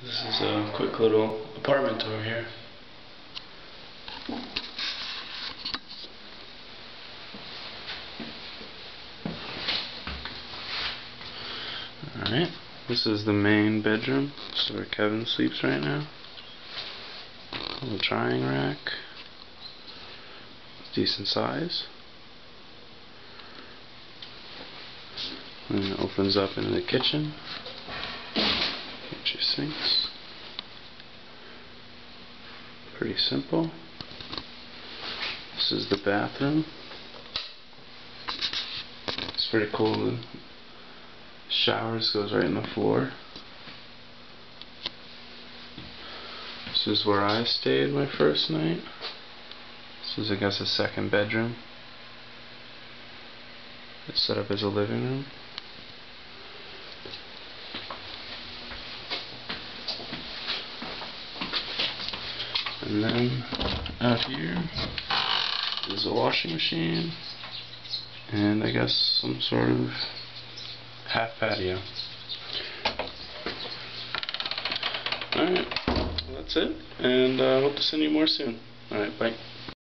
This is a quick little apartment tour here. Alright, this is the main bedroom. This is where Kevin sleeps right now. Little drying rack. Decent size. And it opens up into the kitchen. Get your sinks. Pretty simple. This is the bathroom. It's pretty cool. The showers goes right in the floor. This is where I stayed my first night. This is, I guess, a second bedroom. It's set up as a living room. And then out here is a washing machine and I guess some sort of half patio. Alright, well, that's it, and I hope to send you more soon. Alright, bye.